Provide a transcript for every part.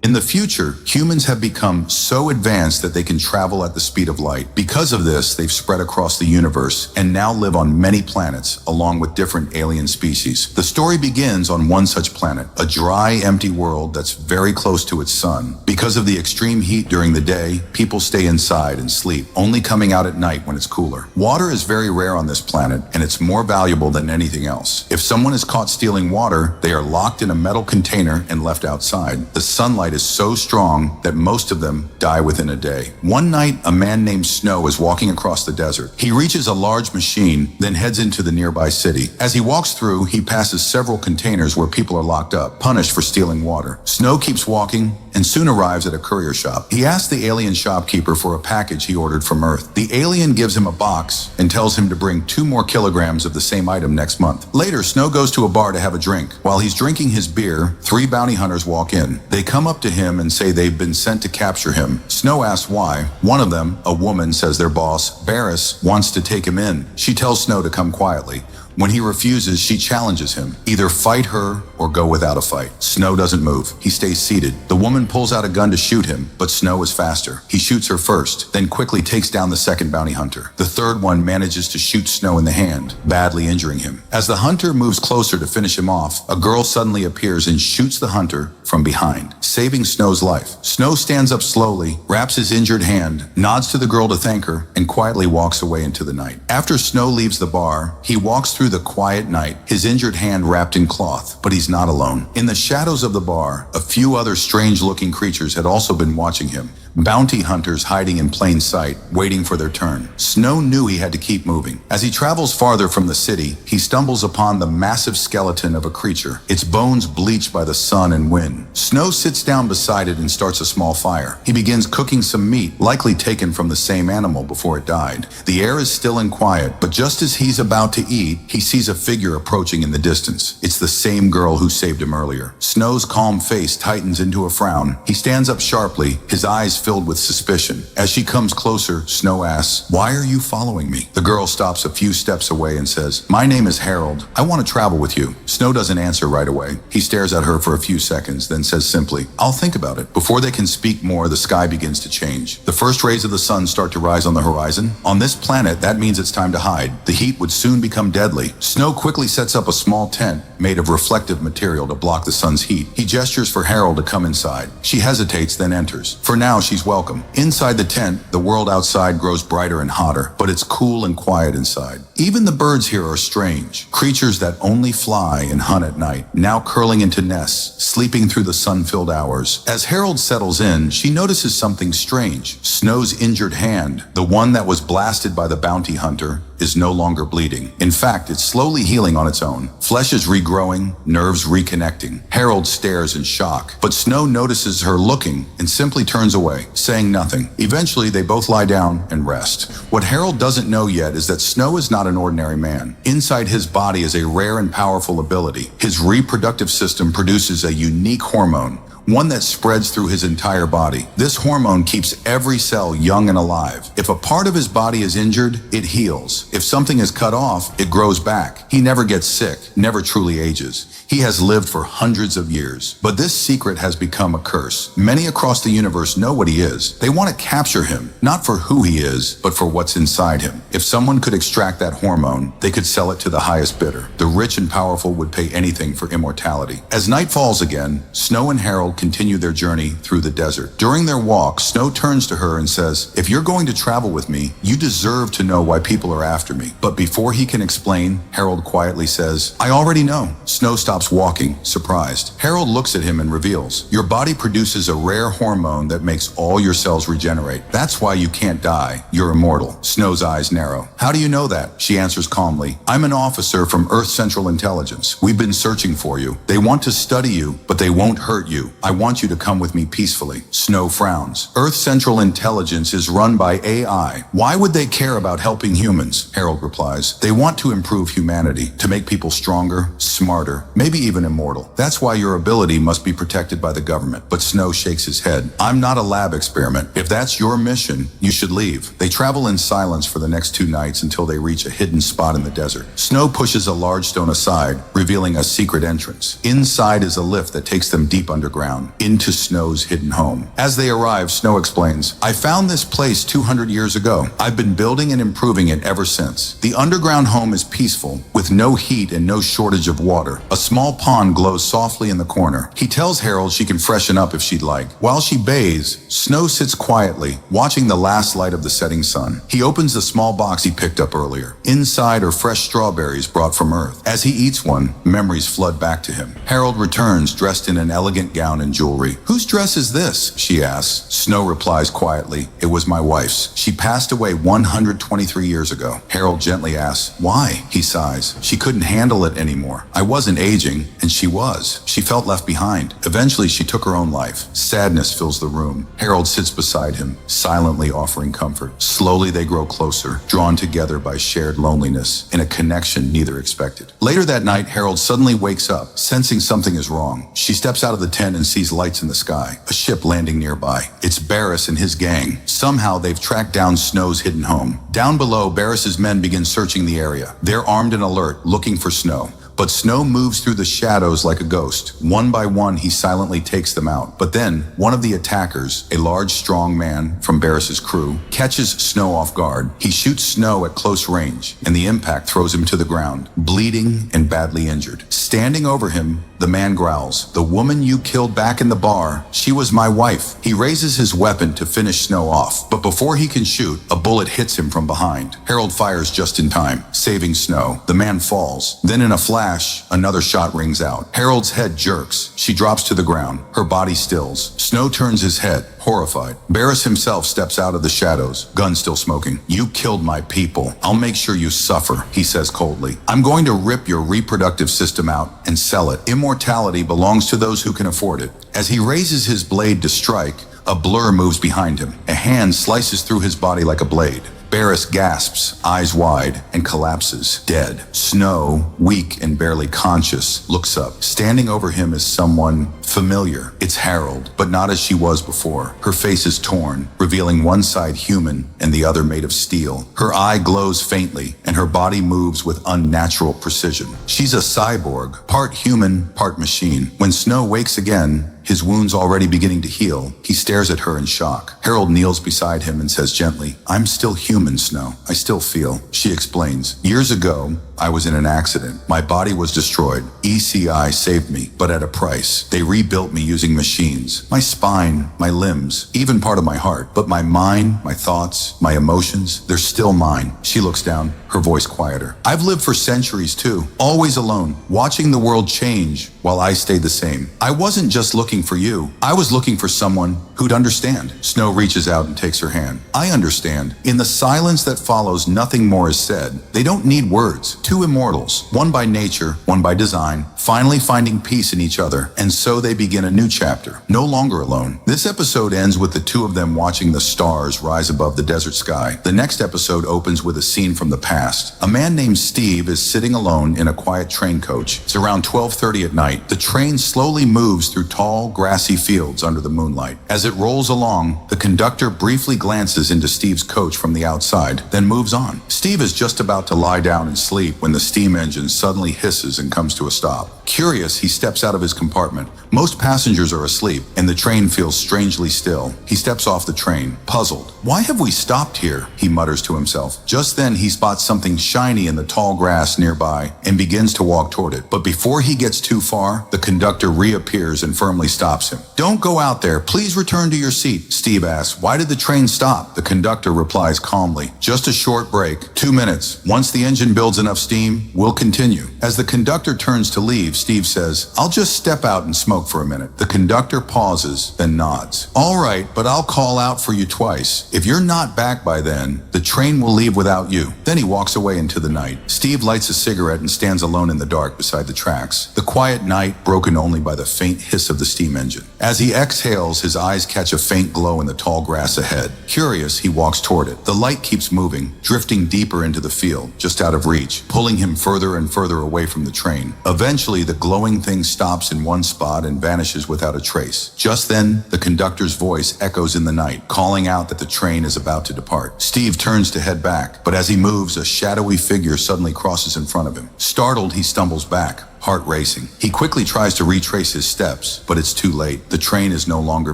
In the future, humans have become so advanced that they can travel at the speed of light. Because of this, they've spread across the universe and now live on many planets, along with different alien species. The story begins on one such planet, a dry, empty world that's very close to its sun. Because of the extreme heat during the day, people stay inside and sleep, only coming out at night when it's cooler. Water is very rare on this planet, and it's more valuable than anything else. If someone is caught stealing water, they are locked in a metal container and left outside. The sunlight is so strong that most of them die within a day. One night, a man named Snow is walking across the desert. He reaches a large machine, then heads into the nearby city. As he walks through, he passes several containers where people are locked up, punished for stealing water. Snow keeps walking and soon arrives at a courier shop. He asks the alien shopkeeper for a package he ordered from Earth. The alien gives him a box and tells him to bring 2 more kilograms of the same item next month. Later, Snow goes to a bar to have a drink. While he's drinking his beer, 3 bounty hunters walk in. They come up to him and say they've been sent to capture him. Snow asks why. One of them, a woman, says their boss, Barris, wants to take him in. She tells Snow to come quietly. When he refuses, she challenges him. Either fight her or go without a fight. Snow doesn't move. He stays seated. The woman pulls out a gun to shoot him, but Snow is faster. He shoots her first, then quickly takes down the second bounty hunter. The third one manages to shoot Snow in the hand, badly injuring him. As the hunter moves closer to finish him off, a girl suddenly appears and shoots the hunter from behind, saving Snow's life. Snow stands up slowly, wraps his injured hand, nods to the girl to thank her, and quietly walks away into the night. After Snow leaves the bar, he walks through the quiet night, his injured hand wrapped in cloth, but he's not alone. In the shadows of the bar, a few other strange-looking creatures had also been watching him. Bounty hunters hiding in plain sight, waiting for their turn. Snow knew he had to keep moving. As he travels farther from the city, he stumbles upon the massive skeleton of a creature, its bones bleached by the sun and wind. Snow sits down beside it and starts a small fire. He begins cooking some meat, likely taken from the same animal before it died. The air is still and quiet, but just as he's about to eat, he sees a figure approaching in the distance. It's the same girl who saved him earlier. Snow's calm face tightens into a frown. He stands up sharply, his eyes filled with suspicion. As she comes closer, Snow asks, "Why are you following me?" The girl stops a few steps away and says, "My name is Harold. I want to travel with you." Snow doesn't answer right away. He stares at her for a few seconds, then says simply, "I'll think about it." Before they can speak more, the sky begins to change. The first rays of the sun start to rise on the horizon. On this planet, that means it's time to hide. The heat would soon become deadly. Snow quickly sets up a small tent made of reflective material to block the sun's heat. He gestures for Harold to come inside. She hesitates, then enters. For now, she's welcome. Inside the tent, the world outside grows brighter and hotter, but it's cool and quiet inside. Even the birds here are strange, creatures that only fly and hunt at night, now curling into nests, sleeping through the sun-filled hours. As Harold settles in, she notices something strange. Snow's injured hand, the one that was blasted by the bounty hunter, is no longer bleeding. In fact, it's slowly healing on its own. Flesh is regrowing, nerves reconnecting. Harold stares in shock, but Snow notices her looking and simply turns away, saying nothing. Eventually, they both lie down and rest. What Harold doesn't know yet is that Snow is not an ordinary man. Inside his body is a rare and powerful ability. His reproductive system produces a unique hormone, one that spreads through his entire body. This hormone keeps every cell young and alive. If a part of his body is injured, it heals. If something is cut off, it grows back. He never gets sick, never truly ages. He has lived for hundreds of years. But this secret has become a curse. Many across the universe know what he is. They want to capture him, not for who he is, but for what's inside him. If someone could extract that hormone, they could sell it to the highest bidder. The rich and powerful would pay anything for immortality. As night falls again, Snow and Harold continue their journey through the desert. During their walk, Snow turns to her and says, "If you're going to travel with me, you deserve to know why people are after me." But before he can explain, Harold quietly says, "I already know." Snow stops walking, surprised. Harold looks at him and reveals, "Your body produces a rare hormone that makes all your cells regenerate. That's why you can't die. You're immortal." Snow's eyes narrow. "How do you know that?" She answers calmly, "I'm an officer from Earth Central Intelligence. We've been searching for you. They want to study you, but they won't hurt you. I want you to come with me peacefully." Snow frowns. Earth Central Intelligence is run by AI. Why would they care about helping humans? Harold replies, "They want to improve humanity, to make people stronger, smarter. Maybe maybe even immortal. That's why your ability must be protected by the government. But Snow shakes his head. I'm not a lab experiment. If that's your mission, you should leave. They travel in silence for the next 2 nights until they reach a hidden spot in the desert. Snow pushes a large stone aside, revealing a secret entrance. Inside is a lift that takes them deep underground, into Snow's hidden home. As they arrive, Snow explains, I found this place 200 years ago. I've been building and improving it ever since. The underground home is peaceful, with no heat and no shortage of water. A small pond glows softly in the corner. He tells Harold she can freshen up if she'd like. While she bathes, Snow sits quietly, watching the last light of the setting sun. He opens the small box he picked up earlier. Inside are fresh strawberries brought from Earth. As he eats one, memories flood back to him. Harold returns dressed in an elegant gown and jewelry. Whose dress is this? She asks. Snow replies quietly, it was my wife's. She passed away 123 years ago. Harold gently asks, why? He sighs. She couldn't handle it anymore. I wasn't aging, and she was. She felt left behind. Eventually, she took her own life. Sadness fills the room. Harold sits beside him, silently offering comfort. Slowly, they grow closer, drawn together by shared loneliness, in a connection neither expected. Later that night, Harold suddenly wakes up, sensing something is wrong. She steps out of the tent and sees lights in the sky, a ship landing nearby. It's Barris and his gang. Somehow, they've tracked down Snow's hidden home. Down below, Barris's men begin searching the area. They're armed and alert, looking for Snow. But Snow moves through the shadows like a ghost. One by one, he silently takes them out. But then, one of the attackers, a large, strong man from Barris's crew, catches Snow off guard. He shoots Snow at close range, and the impact throws him to the ground, bleeding and badly injured. Standing over him, the man growls, the woman you killed back in the bar, she was my wife. He raises his weapon to finish Snow off, but before he can shoot, a bullet hits him from behind. Harold fires just in time, saving Snow. The man falls. Then in a flash, another shot rings out. Harold's head jerks. She drops to the ground. Her body stills. Snow turns his head, horrified. Barris himself steps out of the shadows, gun still smoking. You killed my people. I'll make sure you suffer, he says coldly. I'm going to rip your reproductive system out and sell it. Immortality belongs to those who can afford it. As he raises his blade to strike, a blur moves behind him. A hand slices through his body like a blade. Barris gasps, eyes wide, and collapses, dead. Snow, weak and barely conscious, looks up. Standing over him is someone familiar. It's Harold, but not as she was before. Her face is torn, revealing one side human and the other made of steel. Her eye glows faintly, and her body moves with unnatural precision. She's a cyborg, part human, part machine. When Snow wakes again, his wounds already beginning to heal, he stares at her in shock. Harold kneels beside him and says gently, I'm still human, Snow. I still feel. She explains, years ago, I was in an accident. My body was destroyed. ECI saved me, but at a price. They rebuilt me using machines. My spine, my limbs, even part of my heart. But my mind, my thoughts, my emotions, they're still mine. She looks down, her voice quieter. I've lived for centuries too, always alone, watching the world change while I stayed the same. I wasn't just looking for you. I was looking for someone who'd understand. Snow reaches out and takes her hand. I understand. In the silence that follows, nothing more is said. They don't need words. Two immortals, one by nature, one by design, finally finding peace in each other, and so they begin a new chapter, no longer alone. This episode ends with the two of them watching the stars rise above the desert sky. The next episode opens with a scene from the past. A man named Steve is sitting alone in a quiet train coach. It's around 12:30 at night. The train slowly moves through tall, grassy fields under the moonlight. As it rolls along, the conductor briefly glances into Steve's coach from the outside, then moves on. Steve is just about to lie down and sleep when the steam engine suddenly hisses and comes to a stop. Curious, he steps out of his compartment. Most passengers are asleep, and the train feels strangely still. He steps off the train, puzzled. Why have we stopped here? He mutters to himself. Just then, he spots something shiny in the tall grass nearby and begins to walk toward it. But before he gets too far, the conductor reappears and firmly stops him. Don't go out there. Please return to your seat. Steve asks, why did the train stop? The conductor replies calmly, just a short break, 2 minutes. Once the engine builds enough steam, we'll continue. As the conductor turns to leave, Steve says, I'll just step out and smoke for a minute. The conductor pauses, then nods. All right, but I'll call out for you twice. If you're not back by then, the train will leave without you. Then he walks away into the night. Steve lights a cigarette and stands alone in the dark beside the tracks. The quiet night broken only by the faint hiss of the steam engine. As he exhales, his eyes catch a faint glow in the tall grass ahead. Curious, he walks toward it. The light keeps moving, drifting deeper into the field, just out of reach. pulling him further and further away from the train. Eventually, the glowing thing stops in one spot and vanishes without a trace. Just then, the conductor's voice echoes in the night, calling out that the train is about to depart. Steve turns to head back, but as he moves, a shadowy figure suddenly crosses in front of him. Startled, he stumbles back, heart racing. He quickly tries to retrace his steps, but it's too late. The train is no longer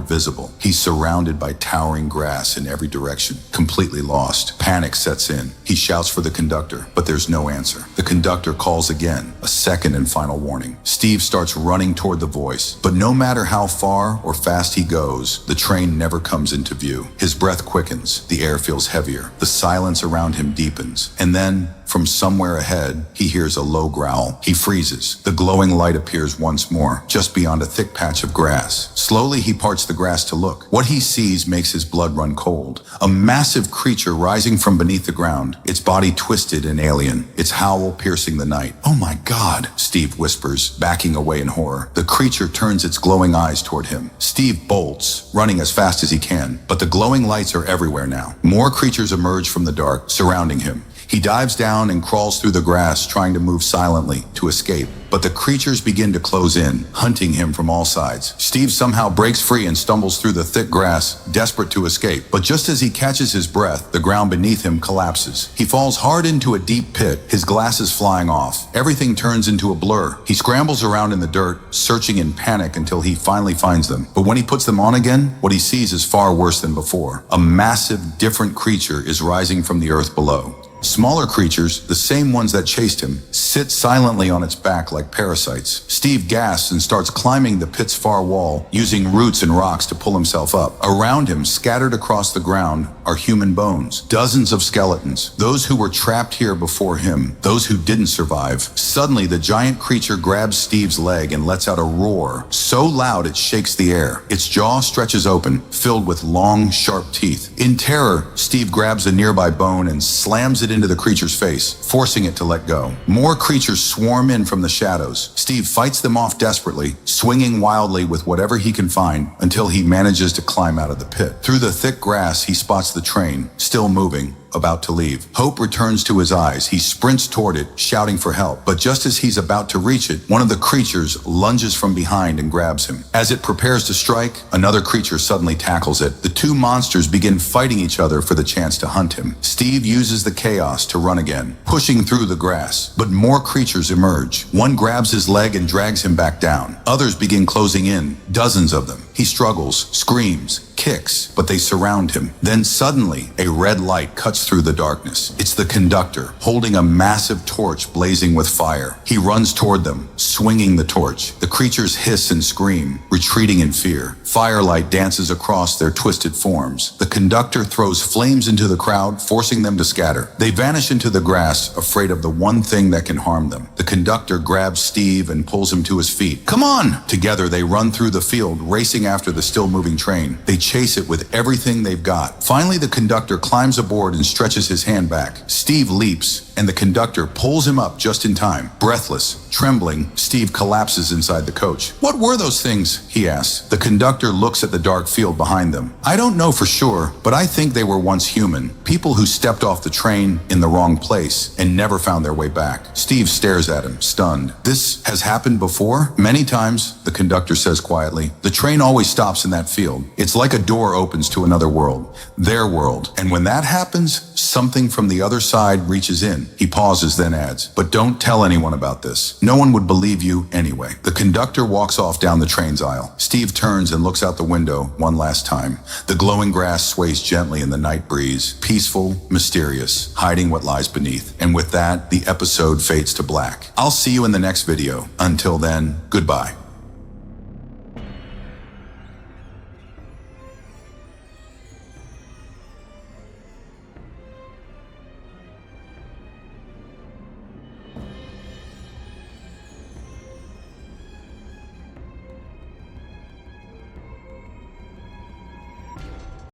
visible. He's surrounded by towering grass in every direction, completely lost. Panic sets in. He shouts for the conductor, but there's no answer. The conductor calls again, a second and final warning. Steve starts running toward the voice, but no matter how far or fast he goes, the train never comes into view. His breath quickens. The air feels heavier. The silence around him deepens. And then, from somewhere ahead, he hears a low growl. He freezes. The glowing light appears once more, just beyond a thick patch of grass. Slowly, he parts the grass to look. What he sees makes his blood run cold. A massive creature rising from beneath the ground, its body twisted and alien, its howl piercing the night. "Oh my God," Steve whispers, backing away in horror. The creature turns its glowing eyes toward him. Steve bolts, running as fast as he can, but the glowing lights are everywhere now. More creatures emerge from the dark, surrounding him. He dives down and crawls through the grass, trying to move silently to escape. But the creatures begin to close in, hunting him from all sides. Steve somehow breaks free and stumbles through the thick grass, desperate to escape. But just as he catches his breath, the ground beneath him collapses. He falls hard into a deep pit, his glasses flying off. Everything turns into a blur. He scrambles around in the dirt, searching in panic until he finally finds them. But when he puts them on again, what he sees is far worse than before. A massive, different creature is rising from the earth below. Smaller creatures, the same ones that chased him, sit silently on its back like parasites. Steve gasps and starts climbing the pit's far wall, using roots and rocks to pull himself up. Around him, scattered across the ground, are human bones. Dozens of skeletons. Those who were trapped here before him, those who didn't survive. Suddenly, the giant creature grabs Steve's leg and lets out a roar, so loud it shakes the air. Its jaw stretches open, filled with long, sharp teeth. In terror, Steve grabs a nearby bone and slams it into the creature's face, forcing it to let go. More creatures swarm in from the shadows. Steve fights them off desperately, swinging wildly with whatever he can find until he manages to climb out of the pit. Through the thick grass, he spots the train, still moving, about to leave. Hope returns to his eyes. He sprints toward it, shouting for help. But just as he's about to reach it, one of the creatures lunges from behind and grabs him. As it prepares to strike, another creature suddenly tackles it. The two monsters begin fighting each other for the chance to hunt him. Steve uses the chaos to run again, pushing through the grass. But more creatures emerge. One grabs his leg and drags him back down. Others begin closing in, dozens of them. He struggles, screams, kicks, but they surround him. Then suddenly, a red light cuts through the darkness. It's the conductor, holding a massive torch blazing with fire. He runs toward them, swinging the torch. The creatures hiss and scream, retreating in fear. Firelight dances across their twisted forms. The conductor throws flames into the crowd, forcing them to scatter. They vanish into the grass, afraid of the one thing that can harm them. The conductor grabs Steve and pulls him to his feet. "Come on!" Together, they run through the field, racing after the still-moving train. They chase it with everything they've got. Finally, the conductor climbs aboard and stretches his hand back. Steve leaps, and the conductor pulls him up just in time. Breathless, trembling, Steve collapses inside the coach. "What were those things?" he asks. The conductor looks at the dark field behind them. "I don't know for sure, but I think they were once human. People who stepped off the train in the wrong place and never found their way back." Steve stares at him, stunned. "This has happened before?" "Many times," the conductor says quietly. "The train always stops in that field. It's like a door opens to another world, their world. And when that happens, something from the other side reaches in." He pauses, then adds, "But don't tell anyone about this. No one would believe you anyway." The conductor walks off down the train's aisle. Steve turns and looks out the window one last time. The glowing grass sways gently in the night breeze, peaceful, mysterious, hiding what lies beneath. And with that, the episode fades to black. I'll see you in the next video. Until then, goodbye.